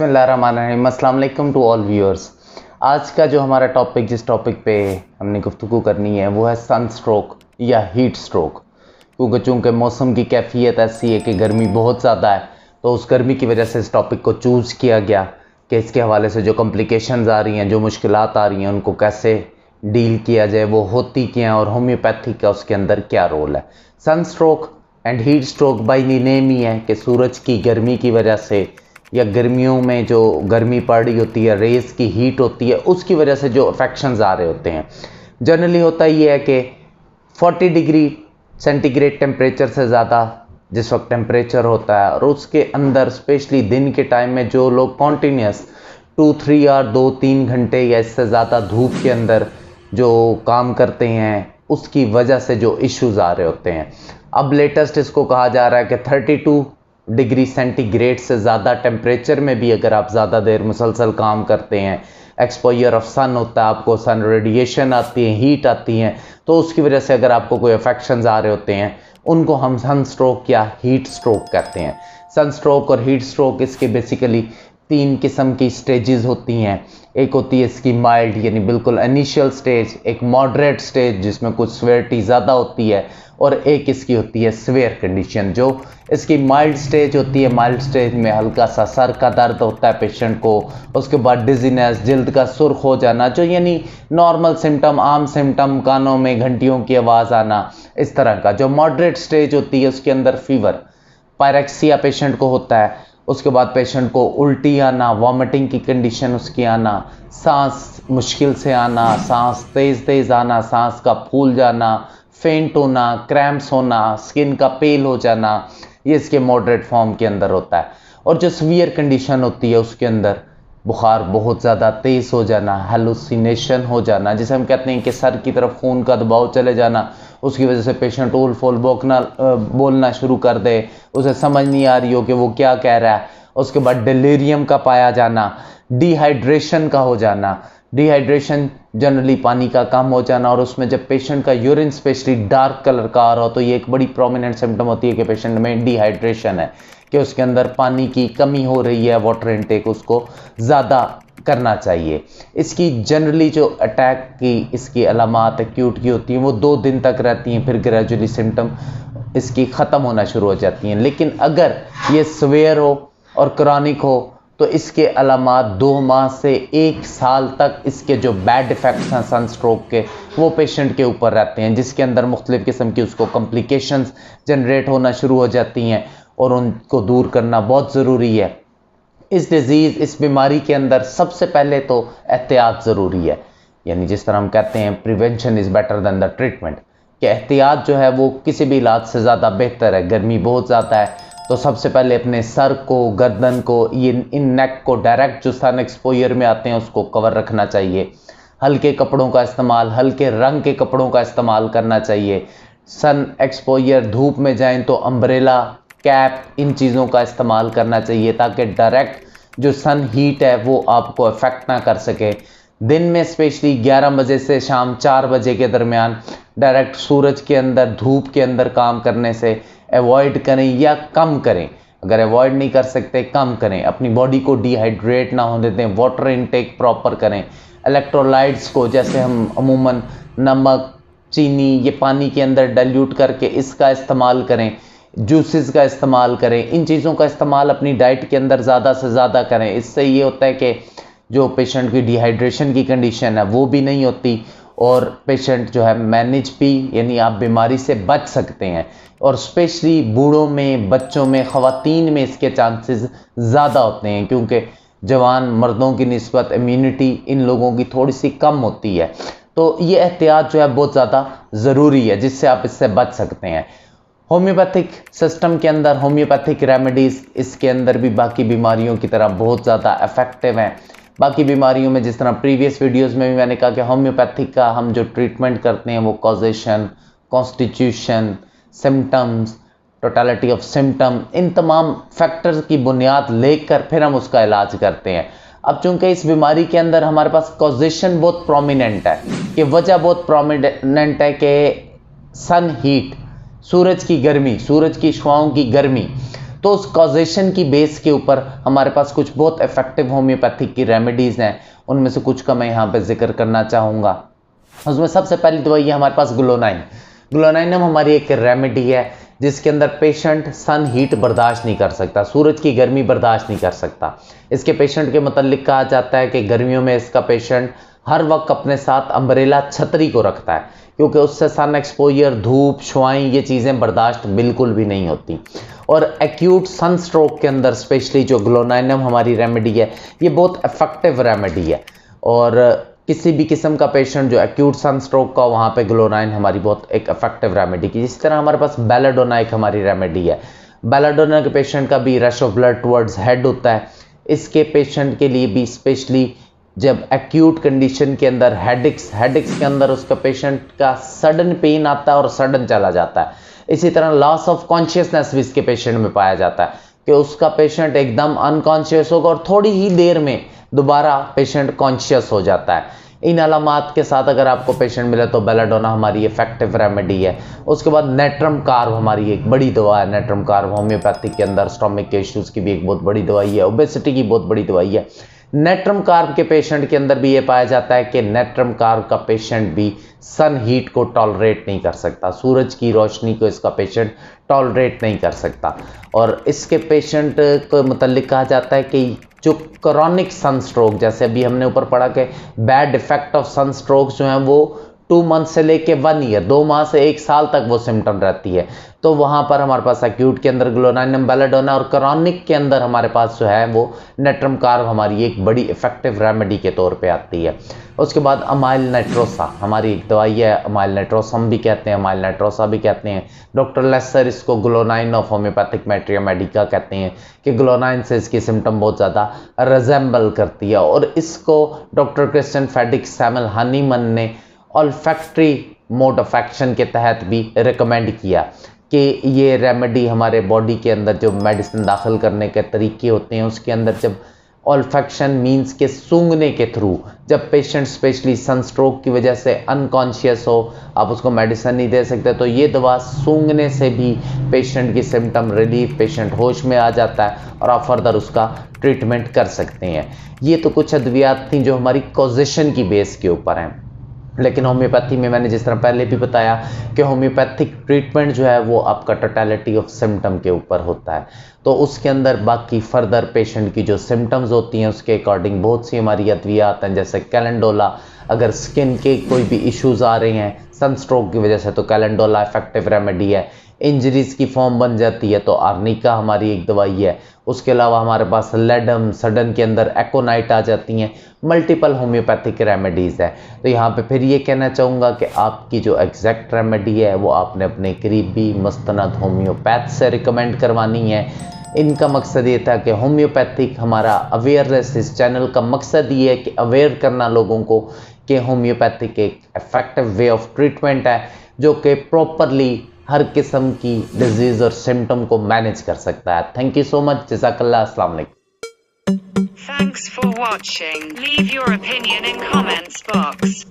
बिस्मिल्लाहिर्रहमानिर्रहीम। अस्सलाम वालेकुम टू ऑल व्यूअर्स। आज का जो हमारा टॉपिक, जिस टॉपिक पे हमने गुफ्तगू करनी है वो है सन स्ट्रोक या हीट स्ट्रोक। क्योंकि चूँकि मौसम की कैफियत ऐसी है कि गर्मी बहुत ज़्यादा है, तो उस गर्मी की वजह से इस टॉपिक को चूज़ किया गया कि इसके हवाले से जो कॉम्प्लिकेशंस आ रही हैं, जो मुश्किलात आ रही हैं, उनको कैसे डील किया जाए, वो होती क्या हैं और होम्योपैथी का उसके अंदर क्या रोल है। Sun stroke and heat stroke by name ही है कि सूरज की गर्मी की वजह से या गर्मियों में जो गर्मी पड़ रही होती है, रेस की हीट होती है, उसकी वजह से जो अफेक्शंस आ रहे होते हैं। जनरली होता ये है कि 40 डिग्री सेंटीग्रेड टेम्परेचर से ज़्यादा जिस वक्त टेम्परेचर होता है, और उसके अंदर स्पेशली दिन के टाइम में जो लोग कॉन्टीन्यूस 2-3 आवर 2-3 घंटे या इससे ज़्यादा धूप के अंदर जो काम करते हैं, उसकी वजह से जो इश्यूज़ आ रहे होते हैं। अब लेटेस्ट इसको कहा जा रहा है कि 32 डिग्री सेंटीग्रेड से ज़्यादा टेम्परेचर में भी अगर आप ज़्यादा देर मुसलसल काम करते हैं, एक्सपोजर ऑफ सन होता है, आपको सन रेडिएशन आती है, हीट आती है, तो उसकी वजह से अगर आपको कोई अफेक्शंस आ रहे होते हैं, उनको हम सन स्ट्रोक या हीट स्ट्रोक कहते हैं। सन स्ट्रोक और हीट स्ट्रोक इसके बेसिकली 3 किस्म की स्टेजेस होती हैं। एक होती है इसकी माइल्ड यानी बिल्कुल इनिशियल स्टेज, एक मॉडरेट स्टेज जिसमें कुछ सीवियरिटी ज़्यादा होती है, और एक इसकी होती है सीवियर कंडीशन। जो इसकी माइल्ड स्टेज होती है, माइल्ड स्टेज में हल्का सा सर का दर्द होता है पेशेंट को, उसके बाद डिजीनेस, जल्द का सुर्ख हो जाना, जो यानी नॉर्मल सिम्टम, आम सिम्टम, कानों में घंटियों की आवाज़ आना, इस तरह का। जो मॉडरेट स्टेज होती है उसके अंदर फीवर, पायरेक्सिया पेशेंट को होता है, उसके बाद पेशेंट को उल्टी आना, वॉमिटिंग की कंडीशन उसकी आना, सांस मुश्किल से आना, सांस तेज़ तेज़ आना, सांस का फूल जाना, फेंट होना, क्रैम्प्स होना, स्किन का पेल हो जाना, ये इसके मॉडरेट फॉर्म के अंदर होता है। और जो सीवियर कंडीशन होती है उसके अंदर बुखार बहुत ज़्यादा तेज़ हो जाना, हेलुसिनेशन हो जाना, जिसे हम कहते हैं कि सर की तरफ खून का दबाव चले जाना, उसकी वजह से पेशेंट उल फुल बोलना शुरू कर दे, उसे समझ नहीं आ रही हो कि वो क्या कह रहा है। उसके बाद डिलीरियम का पाया जाना, डिहाइड्रेशन का हो जाना, डिहाइड्रेशन जनरली पानी का कम हो जाना, और उसमें जब पेशेंट का यूरिन स्पेशली डार्क कलर का आ रहा हो, तो ये एक बड़ी प्रोमिनेंट सिम्टम होती है कि पेशेंट में डिहाइड्रेशन है, कि उसके अंदर पानी की कमी हो रही है, वाटर इनटेक उसको ज़्यादा करना चाहिए। इसकी जनरली जो अटैक की इसकी अलामात एक्यूट की होती हैं वो 2 दिन तक रहती हैं, फिर ग्रेजुअली सिम्टम इसकी ख़त्म होना शुरू हो जाती हैं। लेकिन अगर ये सीवियर हो और क्रॉनिक हो तो इसके अलामात 2 माह से 1 साल तक इसके जो बैड इफ़ेक्ट्स हैं सन स्ट्रोक के, वो पेशेंट के ऊपर रहते हैं, जिसके अंदर मुख्तलिफ़ किस्म की उसको कॉम्प्लिकेशंस जनरेट होना शुरू हो जाती हैं, और उनको दूर करना बहुत ज़रूरी है। इस डिज़ीज़, इस बीमारी के अंदर सबसे पहले तो एहतियात ज़रूरी है। यानी जिस तरह हम कहते हैं prevention is better than the treatment, कि एहतियात जो है वो किसी भी इलाज से ज़्यादा बेहतर है। गर्मी बहुत ज़्यादा है तो सबसे पहले अपने सर को, गर्दन को, ये इन नेक को डायरेक्ट जो सन एक्सपोजर में आते हैं उसको कवर रखना चाहिए। हल्के कपड़ों का इस्तेमाल, हल्के रंग के कपड़ों का इस्तेमाल करना चाहिए। सन एक्सपोजर धूप में जाएं तो अम्ब्रेला, कैप, इन चीज़ों का इस्तेमाल करना चाहिए ताकि डायरेक्ट जो सन हीट है वो आपको अफेक्ट ना कर सके। दिन में स्पेशली 11 बजे से शाम 4 बजे के दरमियान डायरेक्ट सूरज के अंदर, धूप के अंदर काम करने से अवॉइड करें या कम करें। अगर अवॉइड नहीं कर सकते, कम करें। अपनी बॉडी को डिहाइड्रेट ना होने दें, वाटर इनटेक प्रॉपर करें। इलेक्ट्रोलाइट्स को, जैसे हम अमूमन नमक, चीनी, ये पानी के अंदर डाइल्यूट करके इसका इस्तेमाल करें, जूसेस का इस्तेमाल करें। इन चीज़ों का इस्तेमाल अपनी डाइट के अंदर ज़्यादा से ज़्यादा करें। इससे ये होता है कि जो पेशेंट की डिहाइड्रेशन की कंडीशन है वो भी नहीं होती, और पेशेंट जो है मैनेज भी, यानी आप बीमारी से बच सकते हैं। और स्पेशली बूढ़ों में, बच्चों में, ख़वातीन में इसके चांसेस ज़्यादा होते हैं, क्योंकि जवान मर्दों की निस्बत इम्यूनिटी इन लोगों की थोड़ी सी कम होती है। तो ये एहतियात जो है बहुत ज़्यादा ज़रूरी है, जिससे आप इससे बच सकते हैं। होम्योपैथिक सिस्टम के अंदर होम्योपैथिक रेमेडीज़ इसके अंदर भी बाकी बीमारियों की तरह बहुत ज़्यादा इफ़ेक्टिव हैं। बाकी बीमारियों में, जिस तरह प्रीवियस वीडियोस में भी मैंने कहा कि होम्योपैथिक का हम जो ट्रीटमेंट करते हैं वो causation, constitution, symptoms, totality of symptom, इन तमाम फैक्टर्स की बुनियाद लेकर फिर हम उसका इलाज करते हैं। अब चूंकि इस बीमारी के अंदर हमारे पास कॉजेशन बहुत प्रोमिनेंट है, कि वजह बहुत प्रोमिनेंट है कि सन हीट, सूरज की गर्मी, सूरज की शुआओं की गर्मी, तो उस कॉजेशन की बेस के ऊपर हमारे पास कुछ बहुत इफेक्टिव होम्योपैथिक की रेमेडीज़ हैं, उनमें से कुछ का मैं यहाँ पे जिक्र करना चाहूँगा। उसमें सबसे पहली दवाई है हमारे पास ग्लोनाइन। ग्लोनाइनम हमारी एक रेमेडी है जिसके अंदर पेशेंट सन हीट बर्दाश्त नहीं कर सकता, सूरज की गर्मी बर्दाश्त नहीं कर सकता। इसके पेशेंट के मतलब कहा जाता है कि गर्मियों में इसका पेशेंट हर वक्त अपने साथ अम्ब्रेला छतरी को रखता है, क्योंकि उससे सन एक्सपोजर, धूप, छुआएं, ये चीज़ें बर्दाश्त बिल्कुल भी नहीं होती। और एक्यूट सन स्ट्रोक के अंदर स्पेशली जो ग्लोनाइनम हमारी रेमेडी है, ये बहुत इफेक्टिव रेमेडी है। और किसी भी किस्म का पेशेंट जो एक्यूट सन स्ट्रोक का, वहाँ पे ग्लोनाइन हमारी बहुत एक इफेक्टिव रेमेडी की। इसी तरह हमारे पास बेलाडोना एक हमारी रेमेडी है। बेलाडोना के पेशेंट का भी rush of blood towards head होता है। इसके पेशेंट के लिए भी स्पेशली जब एक्यूट कंडीशन के अंदर हेडेक्स के अंदर उसका पेशेंट का सडन पेन आता है और सडन चला जाता है। इसी तरह लॉस ऑफ कॉन्शियसनेस भी इसके पेशेंट में पाया जाता है कि उसका पेशेंट एकदम अनकॉन्शियस होगा और थोड़ी ही देर में दोबारा पेशेंट कॉन्शियस हो जाता है। इन अलामात के साथ अगर आपको पेशेंट मिले तो बेलाडोना हमारी इफेक्टिव रेमेडी है। उसके बाद नेट्रम कार्ब हमारी एक बड़ी दवा है। नेट्रम कार्ब होम्योपैथिक के अंदर स्टोमिक के इश्यूज़ की भी एक बहुत बड़ी दवाई है, ओबेसिटी की बहुत बड़ी दवाई है। नेट्रम कार्ब के पेशेंट के अंदर भी ये पाया जाता है कि नेट्रम कार्ब का पेशेंट भी सन हीट को टॉलरेट नहीं कर सकता, सूरज की रोशनी को इसका पेशेंट टॉलरेट नहीं कर सकता। और इसके पेशेंट को मतलब कहा जाता है कि जो क्रॉनिक सन स्ट्रोक, जैसे अभी हमने ऊपर पढ़ा कि bad effect of sunstroke जो हैं वो 2 मंथ से लेके 1 ईयर, 2 माह से 1 साल तक वो सिम्टम रहती है। तो वहाँ पर हमारे पास एक्यूट के अंदर ग्लोनाइनम बेलाडोना और क्रॉनिक के अंदर हमारे पास जो है वो नेट्रम कार्ब हमारी एक बड़ी इफेक्टिव रेमेडी के तौर पे आती है। उसके बाद अमाइल नाइट्रोसा हमारी एक दवाई है। अमाइल नाइट्रोसम भी कहते हैं, अमाइल नाइट्रोसा भी कहते हैं। डॉक्टर लेसर इसको ग्लोनाइन ऑफ होम्योपैथिक मैट्रिया मेडिका कहते हैं कि ग्लोनाइन से इसकी सिम्टम बहुत ज़्यादा रिजेंबल करती है। और इसको डॉक्टर क्रिस्टियन फेडिक सैमुअल हनीमन ने ऑल्फैक्टरी मोड ऑफ एक्शन के तहत भी रिकमेंड किया कि ये रेमेडी हमारे बॉडी के अंदर जो मेडिसिन दाखिल करने के तरीके होते हैं उसके अंदर जब ऑल्फैक्शन मीन्स के सूंघने के थ्रू, जब पेशेंट स्पेशली सनस्ट्रोक की वजह से अनकॉन्शियस हो, आप उसको मेडिसिन नहीं दे सकते, तो ये दवा सूंघने से भी पेशेंट की सिम्टम रिलीफ, पेशेंट होश में आ जाता है और आप फर्दर उसका ट्रीटमेंट कर सकते हैं। ये तो कुछ अद्वियात थी जो हमारी कॉजेशन की बेस के ऊपर हैं। लेकिन होम्योपैथी में मैंने जिस तरह पहले भी बताया कि होम्योपैथिक ट्रीटमेंट जो है वो आपका टोटलिटी ऑफ सिम्टम के ऊपर होता है। तो उसके अंदर बाकी फर्दर पेशेंट की जो सिम्टम्स होती हैं उसके अकॉर्डिंग बहुत सी हमारी अद्वियात हैं, जैसे कैलेंडोला। अगर स्किन के कोई भी इश्यूज़ आ रहे हैं सनस्ट्रोक की वजह से तो कैलेंडोला इफेक्टिव रेमेडी है। इंजरीज की फॉर्म बन जाती है तो आर्निका हमारी एक दवाई है। उसके अलावा हमारे पास लेडम, सडन के अंदर एकोनाइट आ जाती हैं। मल्टीपल होम्योपैथिक रेमेडीज़ है। तो यहाँ पे फिर ये कहना चाहूँगा कि आपकी जो एग्जैक्ट रेमेडी है वो आपने अपने करीबी मुस्तनद होम्योपैथ से रिकमेंड करवानी है। इनका मकसद ये था कि होम्योपैथिक हमारा अवेयरनेस, इस चैनल का मकसद ये है कि अवेयर करना लोगों को कि होम्योपैथिक एक इफेक्टिव वे ऑफ ट्रीटमेंट है जो कि प्रॉपरली हर किस्म की डिजीज़ और सिम्टम को मैनेज कर सकता है। Thank you so much. जज़ाकल्लाह। अस्सलाम वालेकुम। Thanks for watching. Leave your opinion in comments box.